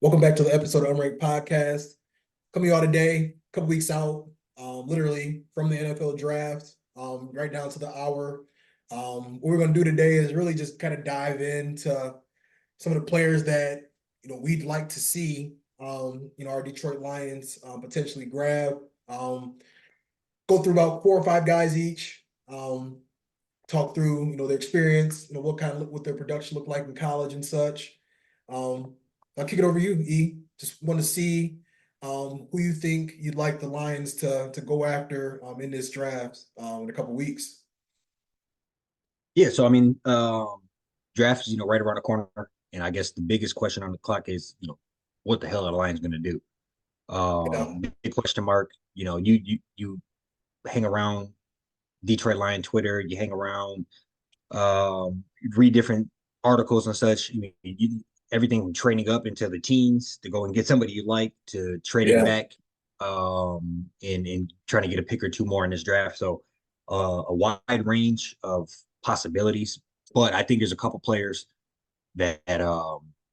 Welcome back to the episode of Unranked Podcast. Coming to y'all today, a couple weeks out, literally from the NFL draft, right down to the hour. What we're going to do today is really just kind of dive into some of the players that we'd like to see, our Detroit Lions potentially grab. Go through about 4 or 5 guys each. Talk through their experience, what their production looked like in college and such. I'll kick it over to you, E. Just want to see who you think you'd like the Lions to go after in this draft in a couple weeks. Yeah, draft is right around the corner, and I guess the biggest question on the clock is what the hell are the Lions going to do? Yeah, Big question mark. You hang around Detroit Lion Twitter, you hang around, read different articles and such. Everything from trading up into the teens to go and get somebody you like to trading yeah, back, and trying to get a pick or two more in this draft. So, a wide range of possibilities, but I think there's a couple players that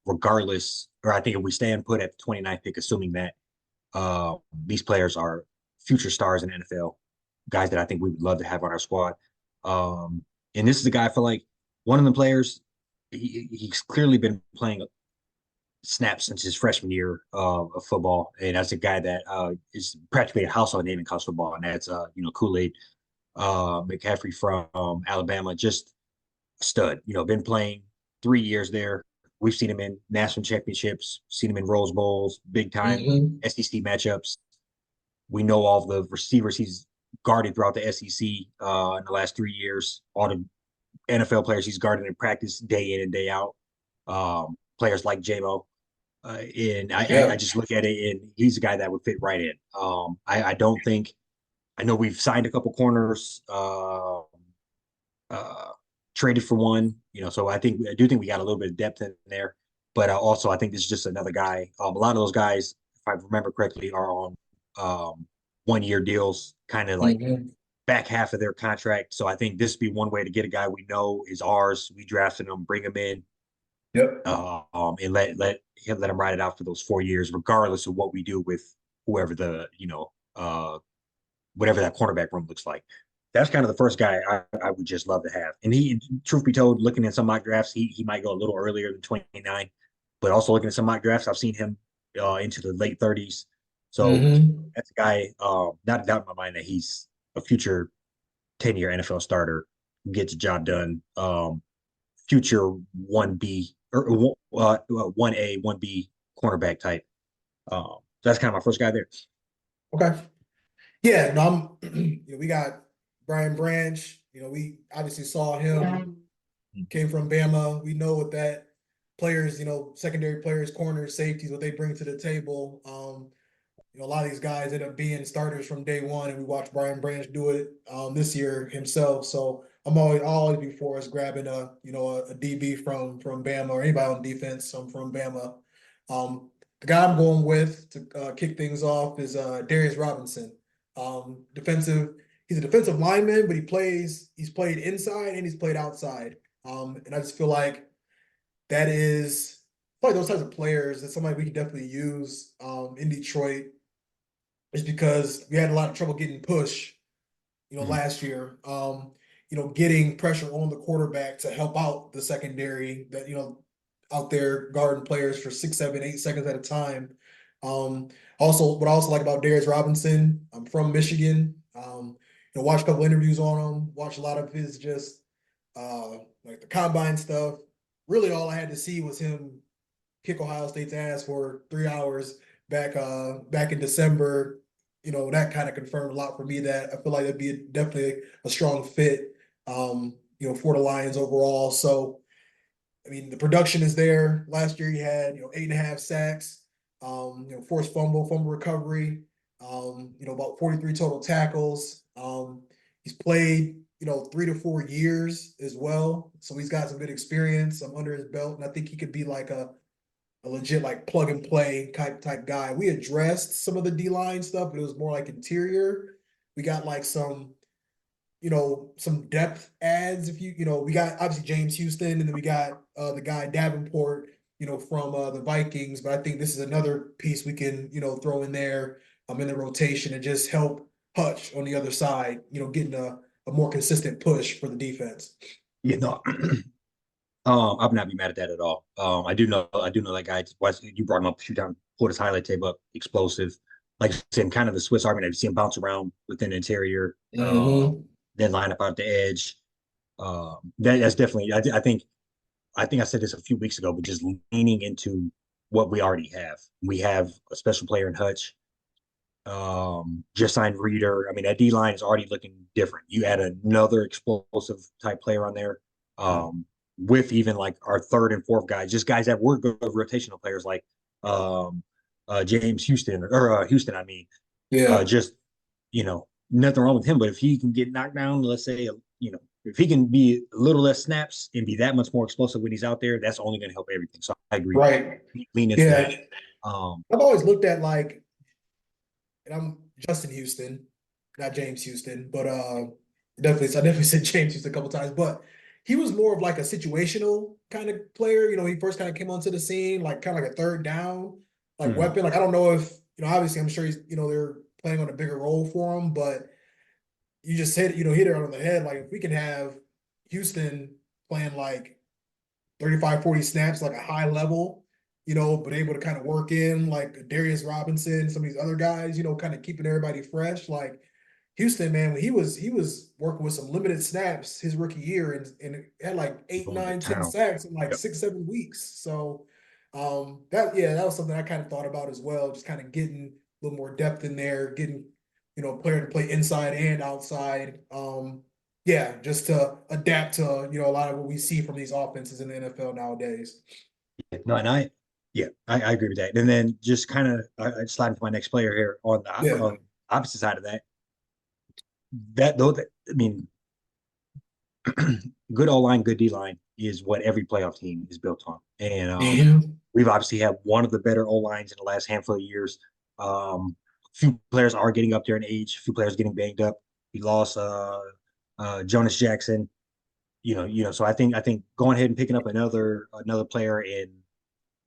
regardless, or I think if we stand put at the 29th pick, assuming that these players are future stars in the NFL, guys that I think we would love to have on our squad. And this is a guy I feel like one of the players, he's clearly been playing snaps since his freshman year of football, and that's a guy that is practically a household name in college football, and that's Kool-Aid McCaffrey from Alabama, just a stud. Been playing 3 years there. We've seen him in national championships, seen him in Rose Bowls, big time hmm, SEC matchups. We know all the receivers he's guarded throughout the SEC in the last 3 years. All the NFL players he's guarded in practice day in and day out. Players like JMO. And I yeah, just look at it, and he's a guy that would fit right in. I don't think, I know we've signed a couple corners, uh, traded for one, so I do think we got a little bit of depth in there. But also, I think this is just another guy. A lot of those guys, if I remember correctly, are on 1 year deals, kind of like hmm, back half of their contract. So I think this would be one way to get a guy we know is ours. We drafted him, bring him in, yep, and let him ride it out for those 4 years, regardless of what we do with whoever whatever that cornerback room looks like. That's kind of the first guy I would just love to have. And he, truth be told, looking at some mock drafts, he might go a little earlier than 29, but also looking at some mock drafts, I've seen him into the late 30s. So hmm, that's a guy, not a doubt in my mind that he's a future 10-year NFL starter, gets the job done. Future 1B or 1A, 1B cornerback type. So that's kind of my first guy there. okay, yeah. No, I'm. We got Brian Branch. We obviously saw him. Came from Bama. We know what that players, secondary players, corners, safeties, what they bring to the table. A lot of these guys end up being starters from day one, and we watched Brian Branch do it this year himself. So I'm always before us grabbing a DB from Bama or anybody on defense from Bama. The guy I'm going with to kick things off is Darius Robinson. Defensive. He's a defensive lineman, but he's played inside and he's played outside. And I just feel like that is probably those types of players that somebody we can definitely use in Detroit is because we had a lot of trouble getting push, Mm-hmm. last year. Getting pressure on the quarterback to help out the secondary that, out there guarding players for 6, 7, 8 seconds at a time. Also, what I also like about Darius Robinson, I'm from Michigan. Watch a couple interviews on him, watch a lot of his just like the combine stuff. Really, all I had to see was him kick Ohio State's ass for 3 hours back in December. That kind of confirmed a lot for me that I feel like that'd be definitely a strong fit for the Lions overall. So I mean the production is there. Last year he had, 8.5 sacks, forced fumble recovery, about 43 total tackles. He's played, 3 to 4 years as well. So he's got some good experience under his belt. And I think he could be like a legit like plug and play type guy. We addressed some of the D line stuff, but it was more like interior. We got like some depth ads. If we got obviously James Houston, and then we got the guy Davenport. from the Vikings, but I think this is another piece we can, throw in there in the rotation and just help Hutch on the other side, getting a more consistent push for the defense. You know, I would not be mad at that at all. I do know that guy. You brought him up, shoot down, pulled his highlight tape up, explosive. Like I said, kind of the Swiss Army knife. You see him bounce around within the interior, Mm-hmm. then line up out the edge. That's definitely. I think I said this a few weeks ago, but just leaning into what we already have. We have a special player in Hutch. Just signed Reader. I mean, that D line is already looking different. You add another explosive type player on there, with even like our third and fourth guys, just guys that were good rotational players like um, James Houston or Houston. I mean, Yeah. just nothing wrong with him, but if he can get knocked down, let's say, if he can be a little less snaps and be that much more explosive when he's out there, that's only going to help everything. So I agree. Right. Lean into Yeah. that. I've always looked at like, and I'm Justin Houston, not James Houston, but I definitely said James Houston a couple times, but he was more of like a situational kind of player. He first kind of came onto the scene, like kind of like a third down, like Mhm. weapon. Like I don't know if, obviously I'm sure he's, they're playing on a bigger role for him, but you just said, hit it on the head. Like if we can have Houston playing like 35, 40 snaps, like a high level, but able to kind of work in like Darius Robinson, some of these other guys, kind of keeping everybody fresh. Like Houston, man, when he was working with some limited snaps his rookie year and had like eight, Going to 9, 10 town. sacks in like Yep. 6, 7 weeks. So that was something I kind of thought about as well, just kind of getting a little more depth in there, getting, player to play inside and outside. Yeah, just to adapt to, a lot of what we see from these offenses in the NFL nowadays. No, and I agree with that. And then just kind of sliding to my next player here on the Yeah, opposite side of that. That though, I mean, good O line, good D line is what every playoff team is built on. And hmm we've obviously had one of the better O lines in the last handful of years. Few players are getting up there in age. A few players getting banged up. We lost Jonas Jackson. So I think going ahead and picking up another player in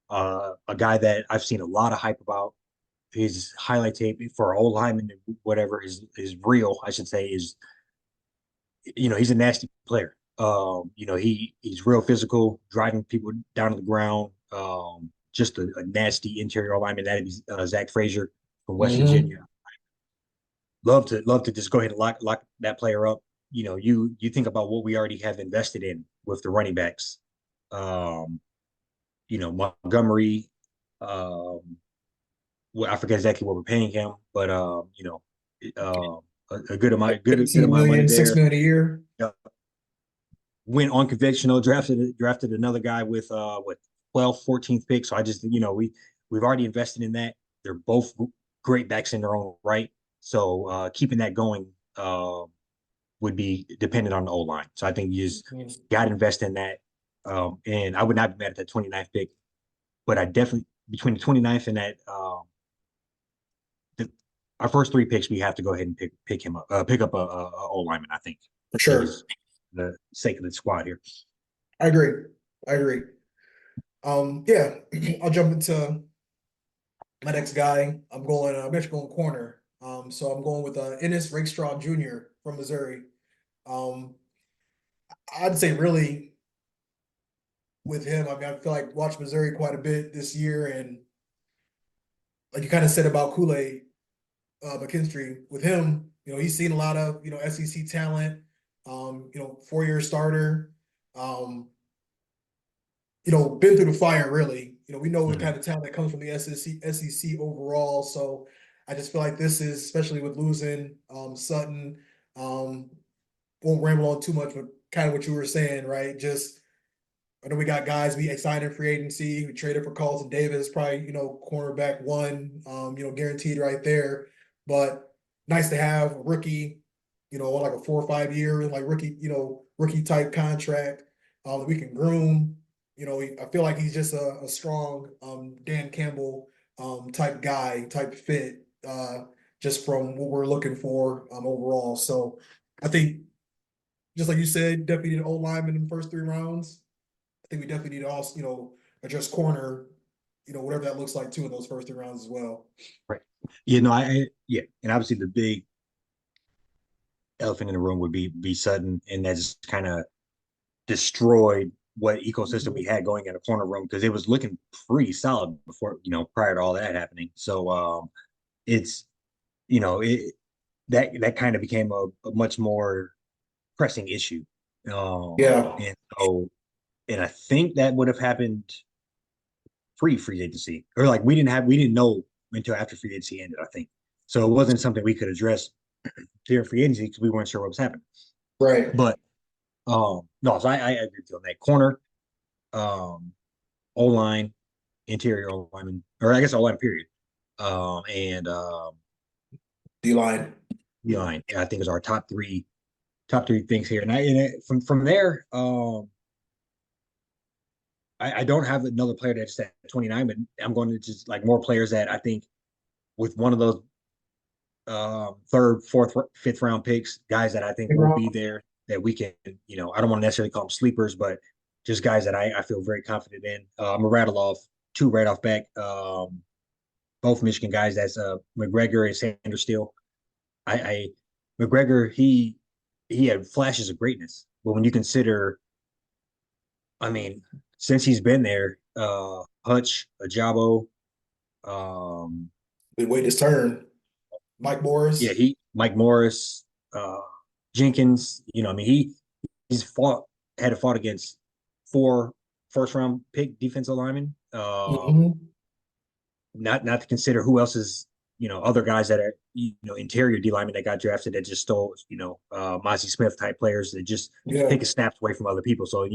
a guy that I've seen a lot of hype about. His highlight tape for old lineman, whatever is real, I should say, is he's a nasty player. He's real physical, driving people down to the ground. Just a nasty interior lineman. That is Zach Frazier from West hmm Virginia. Love to just go ahead and lock that player up. You think about what we already have invested in with the running backs. Um, Montgomery. Well, I forget exactly what we're paying him, but uh, a good 15 amount of money million, 6 million there. a year. Yeah. Went unconventional, drafted another guy with what 12th, 14th pick. So I just we've already invested in that. They're both great backs in their own right. So keeping that going would be dependent on the O line. So I think you just got to invest in that. And I would not be mad at that 29th pick, but I definitely between the 29th and that our first three picks, we have to go ahead and pick up a O lineman. I think For for sure. the sake of the squad here. I agree. I agree. Yeah, I'll jump into my next guy. I'm actually going corner. So I'm going with Ennis Rakestraw Jr. from Missouri. Um, I'd say really with him, I mean, I feel like watched Missouri quite a bit this year, and like you kind of said about Kool-Aid, McKinstry, with him, he's seen a lot of, SEC talent, 4-year starter, um, been through the fire really. We know what Mhm. kind of talent that comes from the SEC overall. So I just feel like this is, especially with losing Sutton, um, won't ramble on too much, but kind of what you were saying, right? Just I know we got guys we signed in free agency. We traded for Carlton Davis, probably cornerback one, guaranteed right there. But nice to have a rookie, on like a 4 or 5 year like rookie type contract. That we can groom. I feel like he's just a strong Dan Campbell type guy, type fit, just from what we're looking for overall. So I think, just like you said, definitely an old lineman in the first 3 rounds. I think we definitely need to also, address corner, whatever that looks like too in those first 3 rounds as well. Right. Yeah, and obviously the big elephant in the room would be Sutton, and that just kind of destroyed what ecosystem we had going in a corner room because it was looking pretty solid before, prior to all that happening. So it's it that kind of became a much more pressing issue. Yeah. And I think that would have happened free agency, or like we didn't know until after free agency ended, I think. So it wasn't something we could address during free agency because we weren't sure what was happening. Right. But no, so I agree with you on that. Corner, O line, interior O lineman, or I guess O line period. And D line. D line, I think is our top three things here. And from there, I don't have another player that's at 29, but I'm going to just like more players that I think with one of those third, fourth, fifth round picks, guys that I think will be there that we can, I don't want to necessarily call them sleepers, but just guys that I feel very confident in. I'm gonna rattle off two right off back. Both Michigan guys. That's McGregor and Sanders Steele. I McGregor, he had flashes of greatness, but when you consider, I mean, since he's been there, Hutch, Ajabo, Been waiting his turn. Mike Morris. yeah, Mike Morris, Jenkins. I mean, he's had to fought against 4 first round pick defensive linemen. Not to consider who else is, other guys that are, interior D linemen that got drafted that just stole, Mozzie Smith type players that just take a snaps away from other people. So,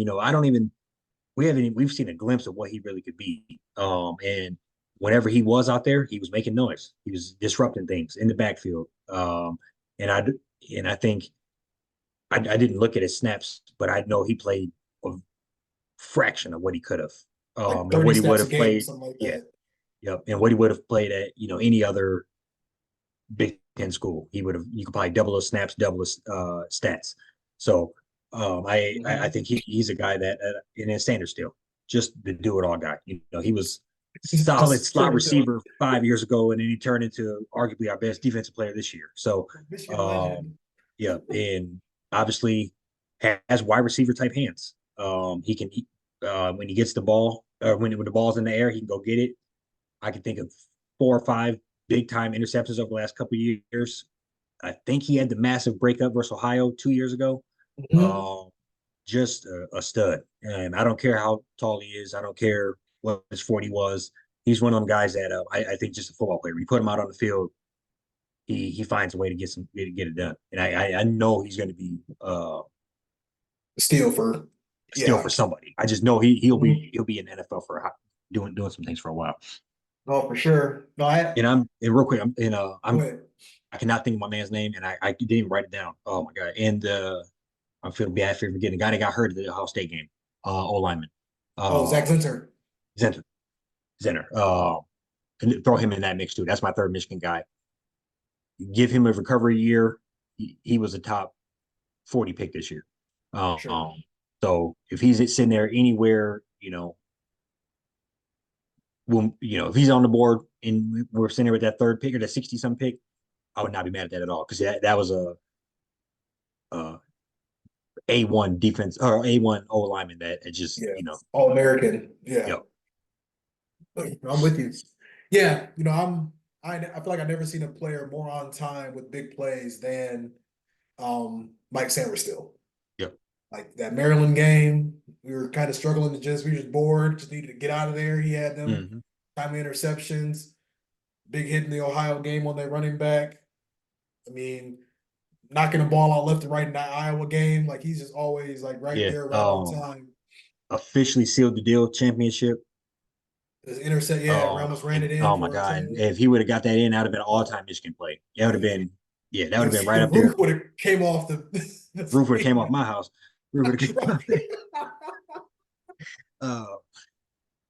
we've seen a glimpse of what he really could be. And whenever he was out there, he was making noise. He was disrupting things in the backfield. And I think I didn't look at his snaps, but I know he played a fraction of what he could have. Like And what he would have game, played. something like Yeah. that. Yep. And what he would have played at, any other Big Ten school, you could probably double his snaps, double his stats. So I think he's a guy that, and then Sanders Steele, just the do it all guy. He was solid slot receiver 5 years ago, and then he turned into arguably our best defensive player this year. So, yeah, and obviously has wide receiver type hands. He can, when he gets the ball, when the ball's in the air, he can go get it. I can think of 4 or 5 big time interceptions over the last couple of years. I think he had the massive breakup versus Ohio 2 years ago. Just a stud. And I don't care how tall he is. I don't care what his 40 was. He's one of them guys that I think just a football player. You put him out on the field, he finds a way to get it done. And I know he's going to be steal for somebody. I just know he'll be in the NFL for doing some things for a while. Oh, for sure. No, and real quick, I cannot think of my man's name, and I didn't even write it down. Oh my god! And I feel bad for forgetting the guy that got hurt at the Ohio State game, O lineman. Zach Zinter. Zinter. And throw him in that mix too. That's my third Michigan guy. Give him a recovery year. He was a top 40 pick this year. Sure. So if he's sitting there anywhere, if he's on the board and we're sitting there with that third pick or that 60-some pick, I would not be mad at that at all because that was a A1 defense or A1 O lineman that it just All American. Yeah. Yep. I'm with you. Yeah, I feel like I've never seen a player more on time with big plays than Mike Sanders Steele. Yep. Like that Maryland game, we were kind of struggling we were just bored, just needed to get out of there. He had them timely interceptions, big hit in the Ohio game on their running back. I mean, knocking the ball out left and right in that Iowa game. Like he's just always like there right on time. Officially sealed the deal championship. His intercept, Ramos ran it in. Oh my god! If he would have got that in, that would have been all-time Michigan play. That would have been, that would have been right up there. Roof would have came off the roof would have came off my house. Roof would have came off there.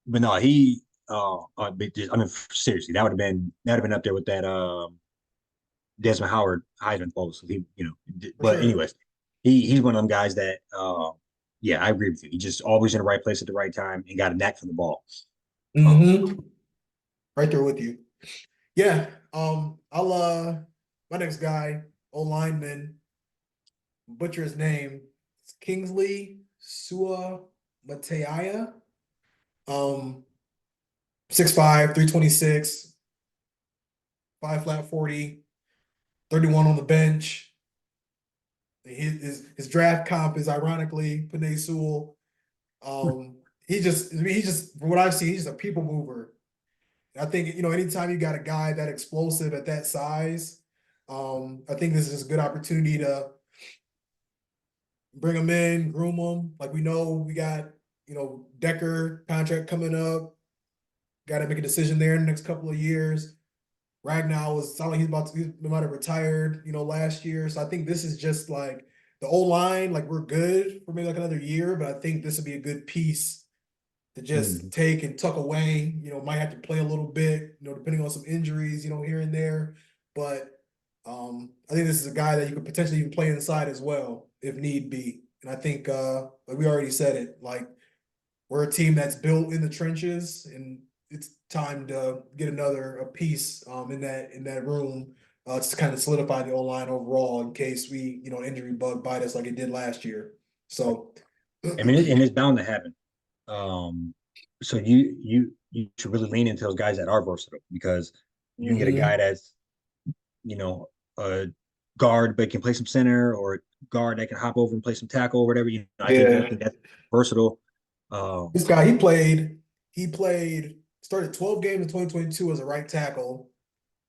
But no, seriously, that would have been up there with that Desmond Howard Heisman post. But anyways, he's one of them guys that yeah, I agree with you. He just always in the right place at the right time and got a knack for the ball. Mm-hmm. Right there with you. Yeah. I'll my next guy, old lineman, butcher his name. It's Kingsley Sua Mateaya. Um, 6'5", 326, 5 flat 40, 31 on the bench. His draft comp is ironically Panay Sewell. He just from what I've seen, he's just a people mover. I think, anytime you got a guy that explosive at that size, I think this is a good opportunity to bring him in, groom him. Like we know we got, Decker contract coming up. Got to make a decision there in the next couple of years. Ragnow was sounding like he might have retired, last year. So I think this is just like the old line, like we're good for maybe like another year, but I think this would be a good piece to just Mhm. take and tuck away. Might have to play a little bit, depending on some injuries, here and there. But I think this is a guy that you could potentially even play inside as well if need be. And I think, like we already said it, like we're a team that's built in the trenches, and it's time to get another a piece in that room to kind of solidify the O line overall in case we injury bug bite us like it did last year. So I mean, and it's bound to happen. Um, so you should really lean into those guys that are versatile because you can get a guy mhm. that's you know a guard but can play some center or a guard that can hop over and play some tackle or whatever. I Yeah, think that's versatile. this guy he played started 12 games in 2022 as a right tackle.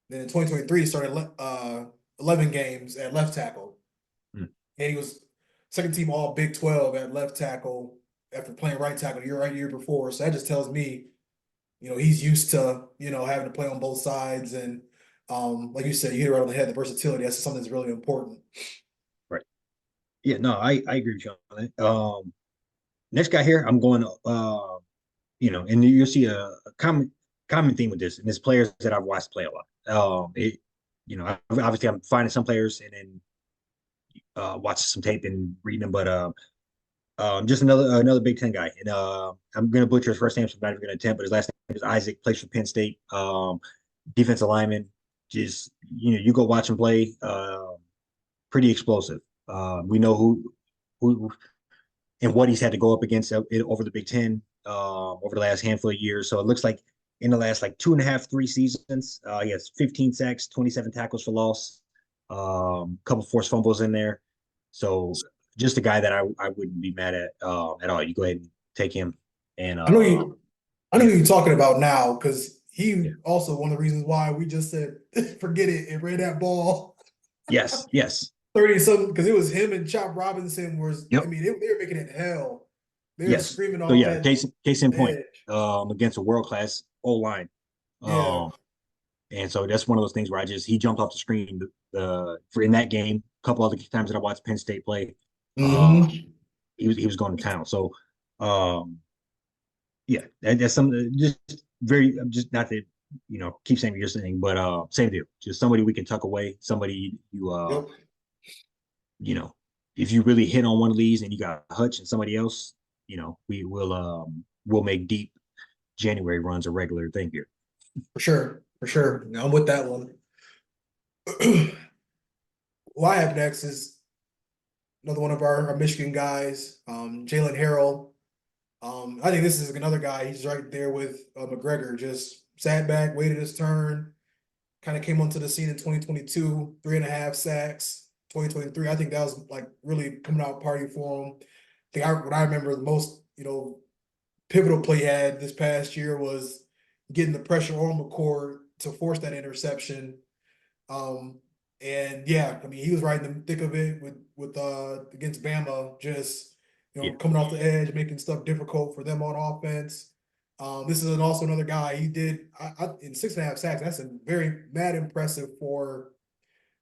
Then in 2023 he started 11 games at left tackle. Mm. And he was second team all Big 12 at left tackle after playing right tackle the year before. So that just tells me, he's used to, having to play on both sides. And like you said, you hit it right on the head, the versatility, that's something that's really important. Right. Yeah. No, I agree with you on that. Next guy here, I'm going. And you'll see a common theme with this, and it's players that I've watched play a lot. Obviously I'm finding some players and then watching some tape and reading them, but just another Big Ten guy, and I'm gonna butcher his first name, so I'm not even gonna attempt. But his last name is Isaac. Plays for Penn State. Defensive lineman. Just you go watch him play. Pretty explosive. We know who and what he's had to go up against over the Big Ten over the last handful of years. So it looks like in the last like 2.5, 3 seasons, he has 15 sacks, 27 tackles for loss, couple forced fumbles in there. So just a guy that I wouldn't be mad at all. You go ahead and take him. And I know you, I know yeah, who you're talking about now because yeah, he also one of the reasons why we just said forget it and ran that ball yes, yes, 30 something because it was him and Chop Robinson was I yep, mean they were making it hell. They were yes. screaming So off yeah, that case in point, edge. against a world class O line. Yeah. Um, And so that's one of those things where he jumped off the screen for in that game. A couple other times that I watched Penn State play, uh, Hmm. he was going to town. So um, yeah, that's some just very just not to keep saying what you're saying, but same deal. Just somebody we can tuck away. Somebody Yep. you know if you really hit on one of these and you got Hutch and somebody else, we'll make deep January runs a regular thing here. For sure. For sure. I'm with that one. Who I have next is another one of our Michigan guys, Jalen Harrell. I think this is another guy. He's right there with McGregor. Just sat back, waited his turn. Kind of came onto the scene in 2022, 3.5 sacks. 2023, I think that was like really coming out party for him. What I remember the most, pivotal play he had this past year was getting the pressure on McCord to force that interception. Um, and yeah, I mean, he was right in the thick of it with against Bama, just Yeah, coming off the edge, making stuff difficult for them on offense. This is also another guy. He did in 6.5 sacks. That's a very mad impressive for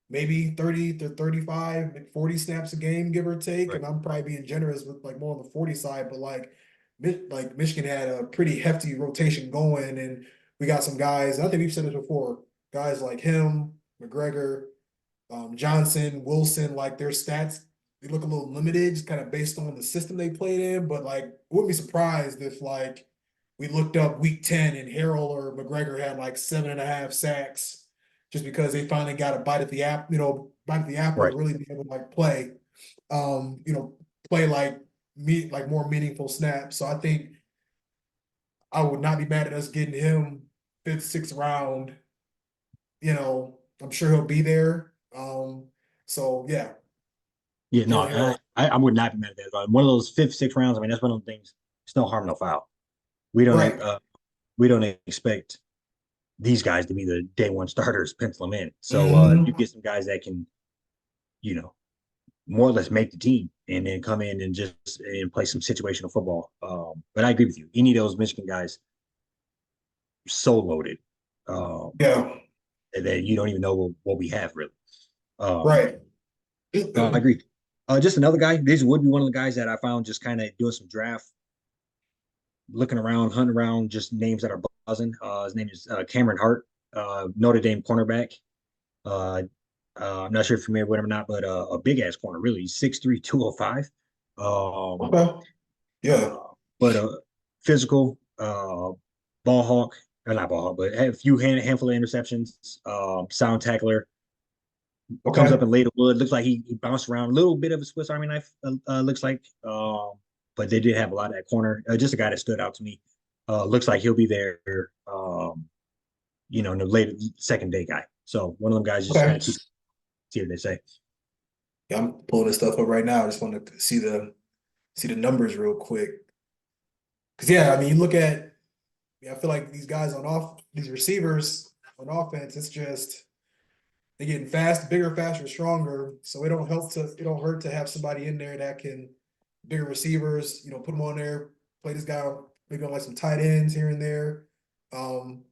maybe 30 to 35, like 40 snaps a game, give or take. right. And I'm probably being generous with like more on the 40 side, but like Michigan had a pretty hefty rotation going, and we got some guys. I think we've said this before. Guys like him, McGregor, Johnson, Wilson, like their stats, they look a little limited, just kind of based on the system they played in. But like, wouldn't be surprised if like we looked up week 10 and Harrell or McGregor had like 7.5 sacks just because they finally got a bite at the app, bite at the apple to Right. really be able to like play, you know, play like more meaningful snaps. So I think I would not be mad at us getting him fifth, sixth round. I'm sure he'll be there. So yeah, Yeah, no, Jalen Harrell. I would not be mad at that. One of those fifth, sixth rounds. I mean, that's one of the things. It's no harm, no foul. We don't Right. we don't expect these guys to be the day one starters, pencil them in. So you Mhm. get some guys that can, you know, more or less make the team and then come in and just and play some situational football. But I agree with you. Any of those Michigan guys so loaded Yeah. that you don't even know what we have really. Um, Right. no, I agree. Just another guy. This would be one of the guys that I found just kind of doing some draft, looking around, hunting around, just names that are buzzing. His name is Cameron Hart, Notre Dame cornerback. Uh, I'm not sure if you're familiar with him or not, but a big ass corner, really. He's 6'3", 205. Um, Okay. Yeah. but physical, ball hawk, or not ball hawk, but had a few handful of interceptions, sound tackler, comes up Okay. in later wood. Looks like he bounced around a little bit of a Swiss Army knife, looks like. But they did have a lot of that corner. Just a guy that stood out to me. Looks like he'll be there, in the later second day guy. So one of them guys just kind Okay. of keep see what they say. Yeah, I'm pulling this stuff up right now. I just want to see the numbers real quick. Cause yeah, I mean, you look at, yeah, I feel like these guys these receivers on offense, it's just they're getting fast, bigger, faster, stronger. So it don't hurt to have somebody in there that can bigger receivers, put them on there, play this guy, maybe on like some tight ends here and there. Um,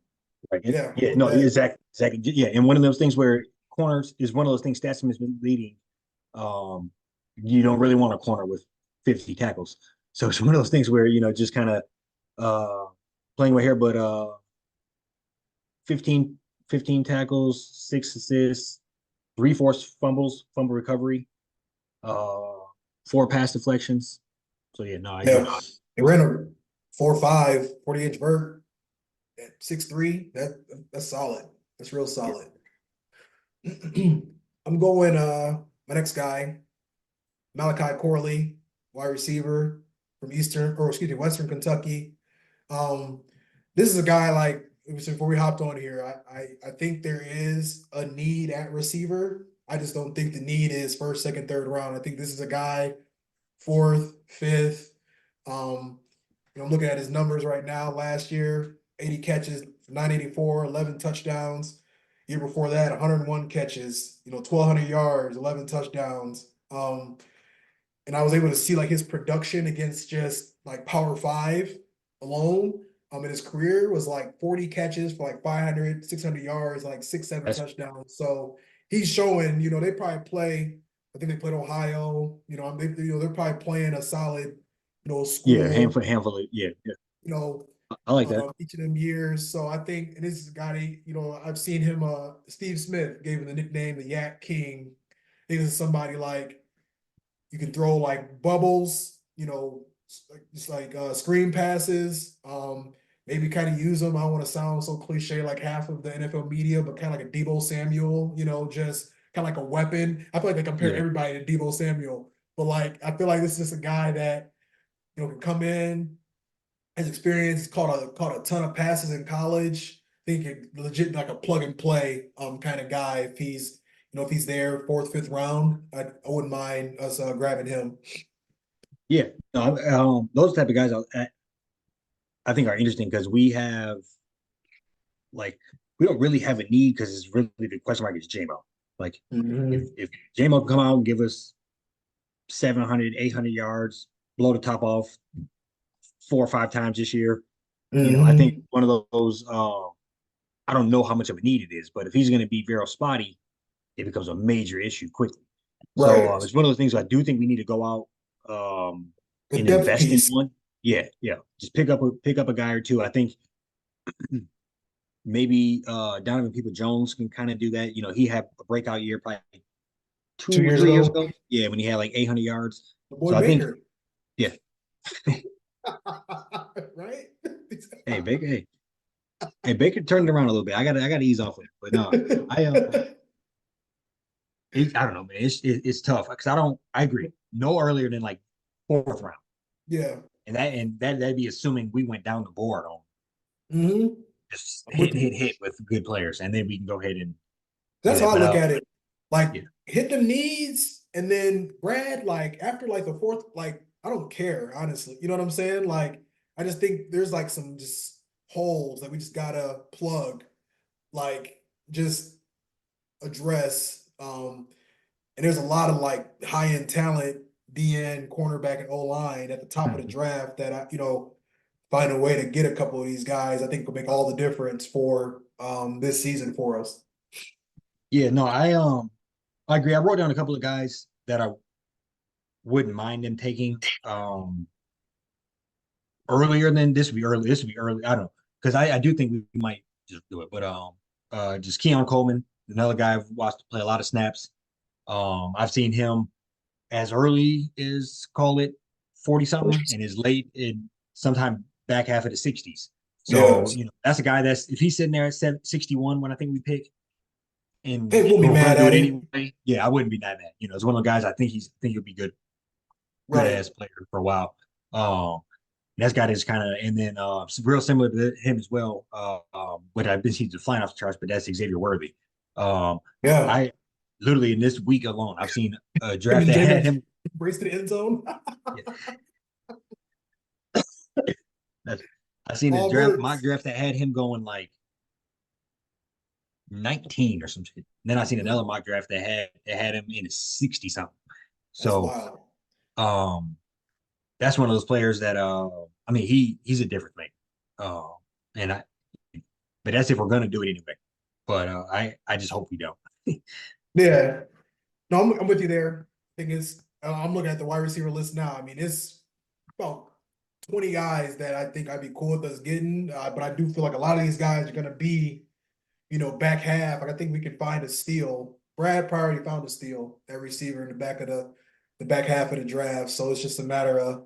Right. yeah, Yeah, look at no, that. exactly. Yeah, and one of those things where corners is one of those things stats has been leading. Um, you don't really want a corner with 50 tackles. So it's one of those things where, just kind of uh playing right here, but 15, 15 tackles, 6 assists, 3 forced fumbles, fumble recovery, uh 4 pass deflections. So yeah, no, I agree. Yeah, they ran a 4.5, 40-inch vert at 6'3". That's solid. That's real Yeah. solid. I'm going my next guy, Malachi Corley, wide receiver from Western Kentucky. Um, this is a guy like before we hopped on here, I think there is a need at receiver. I just don't think the need is first, second, third round. I think this is a guy fourth, fifth. Um, I'm looking at his numbers right now. Last year, 80 catches, 984, 11 touchdowns. Year before that, 101 catches, 1,200 yards, 11 touchdowns. And I was able to see like his production against just like Power Five alone. In his career was like 40 catches for like 500, 600 yards, like six, seven That's touchdowns. So he's showing, they probably play. I think they played Ohio. They're probably playing a solid, yeah, school. yeah, yeah. You know, I like that. each of them years. So I think, and this is a guy, I've seen him. Steve Smith gave him the nickname the Yak King. I think this is somebody like you can throw like bubbles, just like screen passes. Maybe kind of use them. I don't want to sound so cliche like half of the NFL media, but kind of like a Debo Samuel, just kind of like a weapon. I feel like they compare Yeah. everybody to Debo Samuel, but like I feel like this is just a guy that can come in, has experience, caught a ton of passes in college. I think legit like a plug and play kind of guy. If he's there fourth, fifth round, I wouldn't mind us grabbing him. Yeah. No, those type of guys I think are interesting because we don't really have a need because it's really the question mark is JMO. Like Mhm. if JMO can come out and give us 700, 800 yards, blow the top off 4 or 5 times this year, I think Mhm. one of those I don't know how much of a need it is, but if he's going to be very spotty, it becomes a major issue quickly. So Right. it's one of those things I do think we need to go out The and depth invest in piece. one. Yeah, yeah. Just pick up a guy or two. I think maybe Donovan People Jones can kind of do that. He had a breakout year probably two Two or years 3 years ago, ago. Yeah, when he had like 800 yards. the boy So I think, Baker, yeah. right? Hey, Baker. Hey, Baker turned it around a little bit. I gotta ease off of it, but no, I I don't know, man. It's tough because I agree. No earlier than like fourth round, Yeah. and that'd be assuming we went down the board on Hmm. just I'm with you. hit with good players, and then we can go ahead and do That's that. how I But look at it. Like yeah, hit the needs, and then Brad, like after like the fourth, like I don't care, honestly. You know what I'm saying? Like I just think there's like some just holes that we just gotta plug, like just address. And there's a lot of like high end talent, DN, cornerback, and O line at the top of the draft that find a way to get a couple of these guys. I think will make all the difference for this season for us. yeah. No, I agree. I wrote down a couple of guys that I wouldn't mind them taking earlier than this would be early. This would be early. I don't know because I do think we might just do it, but just Keon Coleman, another guy I've watched play a lot of snaps. I've seen him as early as call it 40 something and as late in sometime back half of the 60s. Yeah. So, that's a guy that's if he's sitting there at 61 when I think we pick and Hey, we'll be we're gonna mad do at it him. anyway. Yeah, I wouldn't be that mad. It's one of the guys I think he'll be good Right. ass player for a while. That's got his kind of and then real similar to him as well. But I've been seeing the flying off the charts, but that's Xavier Worthy. Yeah. I literally in this week alone, I've seen a Him draft and that had Jameis him. race to the end zone. Yeah, that's, I seen a All draft mock birds. draft that had him going like 19 or some shit. Then I seen another mock draft that had him in 60 something. That's So wild. um that's one of those players that I mean he's a different man. And I but that's if we're gonna do it anyway. But I just hope we don't. Yeah. No, I'm with you there. Thing is, I'm looking at the wide receiver list now. I mean, it's about 20 guys that I think I'd be cool with us getting. But I do feel like a lot of these guys are going to be, back half. Like I think we can find a steal. Brad already found a steal at receiver in the back of the back half of the draft. So it's just a matter of,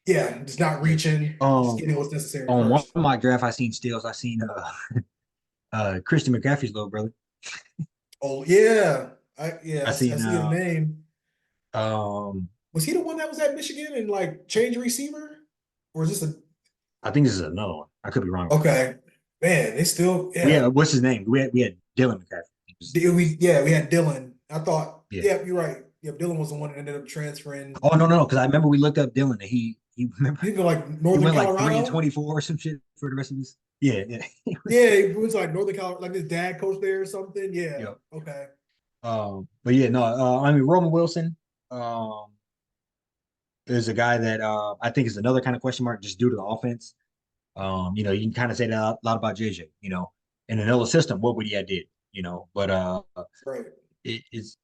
yeah, just not Yeah. reaching, just Um getting what's necessary on one first. mock draft I seen steals. I seen Christian McCaffrey's little brother. Oh yeah, I I I seen see the name. um Was he the one that was at Michigan and like changed receiver, or is this a I think this is another one. I could be wrong about that. okay? Man, they still We yeah. had what's his name? We had Dylan McCaffrey. We had Dylan. I thought Yeah. yeah, you're right. Yeah, Dylan was the one that ended up transferring. Oh no, because I remember we looked up Dylan and he remember He's like he Northern went like 3 and Colorado. 24 or some shit for the rest of his. Yeah, yeah. Yeah, he was like Northern Colorado, like his dad coached there or something. Yeah. Yep. Okay. But yeah, no, I mean Roman Wilson um is a guy that I think is another kind of question mark just due to the offense. You can kind of say that a lot about JJ, in another system, what would he have did, but Right. it's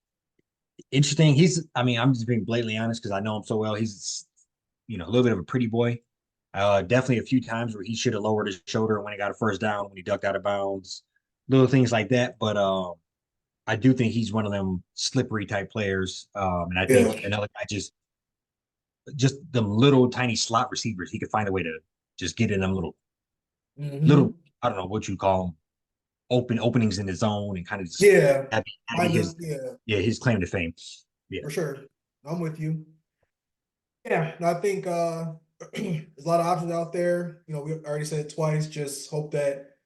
interesting. I mean, I'm just being blatantly honest because I know him so well. He's, a little bit of a pretty boy. Definitely a few times where he should have lowered his shoulder when he got a first down, when he ducked out of bounds, little things like that. But I do think he's one of them slippery type players. And I Yeah. think another guy just them little tiny slot receivers, he could find a way to just get in them little, Hmm. I don't know what you call them, openings in the zone and kind of just Yeah. that'd be Find his them. Yeah, yeah, his claim to fame. Yeah. for sure. I'm with you. Yeah, and I think there's a lot of options out there. We already said it twice. Just hope that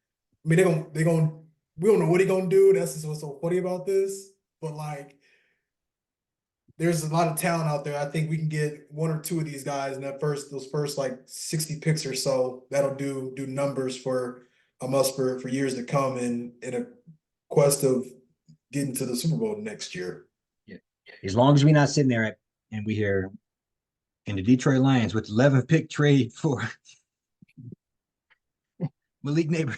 I mean they're gonna we don't know what he gonna do. That's just what's so funny about this. But like there's a lot of talent out there. I think we can get one or two of these guys in those first like 60 picks or so. That'll do numbers for us for years to come in a quest of getting to the Super Bowl next year. Yeah. As long as we're not sitting there and we hear in the Detroit Lions with 11th pick trade for Malik Neighbor.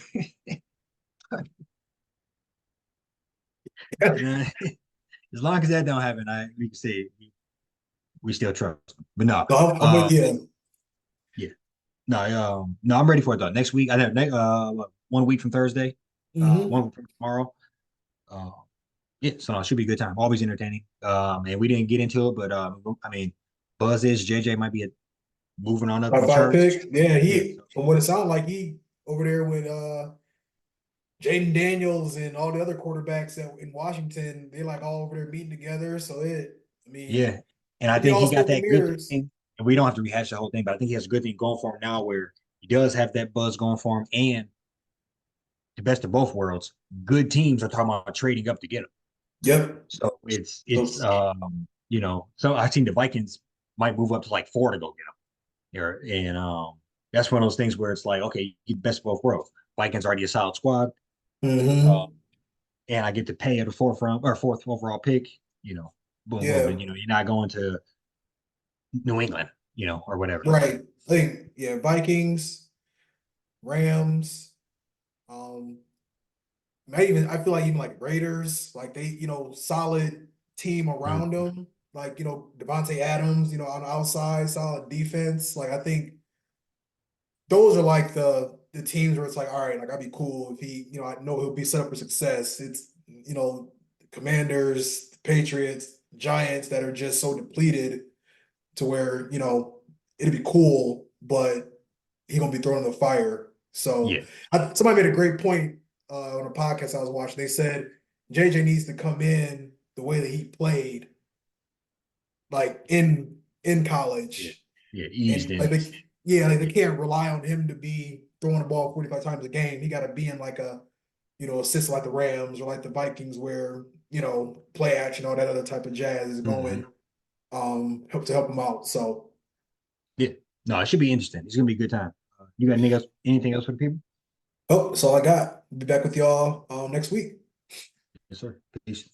As long as that don't happen, we can say we still trust him. But no, So I'm with you. yeah, no, I'm ready for it though. Next week, I know 1 week from Thursday, Hmm. 1 week from tomorrow. Uh, Yeah, so it should be a good time. Always entertaining. And we didn't get into it, but I mean, buzz is JJ might be moving on up Top the five charts. pick. Yeah, Yeah, he so, from what it sounded like he over there with Jaden Daniels and all the other quarterbacks that in Washington, they like all over there meeting together. So I mean, yeah. And I could be think all he got smoke and that good mirrors. thing. And we don't have to rehash the whole thing, but I think he has a good thing going for him now where he does have that buzz going for him. And the best of both worlds, good teams are talking about trading up to get him. Yep. So So so I think the Vikings might move up to like 4 to go get him. And that's one of those things where it's like, okay, you get best of both worlds. Vikings already a solid squad. Uh, hmm and I get to pay at a fourth overall pick, boom, boom. yeah, And you're not going to New England, or whatever. right. Like yeah, Vikings, Rams, um, maybe even I feel like even like Raiders, like they, solid team around Mhm. them. Like, Devontae Adams, on the outside, solid defense. Like I think those are like the teams where it's like, all right, like I'd be cool if he, I know he'll be set up for success. It's, Commanders, Patriots, Giants that are just so depleted to where, it'd be cool, but he gonna be thrown in the fire. So Yeah, somebody made a great point on a podcast I was watching. They said JJ needs to come in the way that he played, like in yeah, college, yeah. Eased and like in. they Yeah, can't rely on him to be throwing the ball 45 times a game. He got to be in like a a system like the Rams or like the Vikings where play action, all that other type of jazz is hmm going help him out. So yeah. No, it should be interesting. It's gonna be a good time. You got anything else for the people? that's all I got. Be back with y'all next week. Yes, sir. Peace.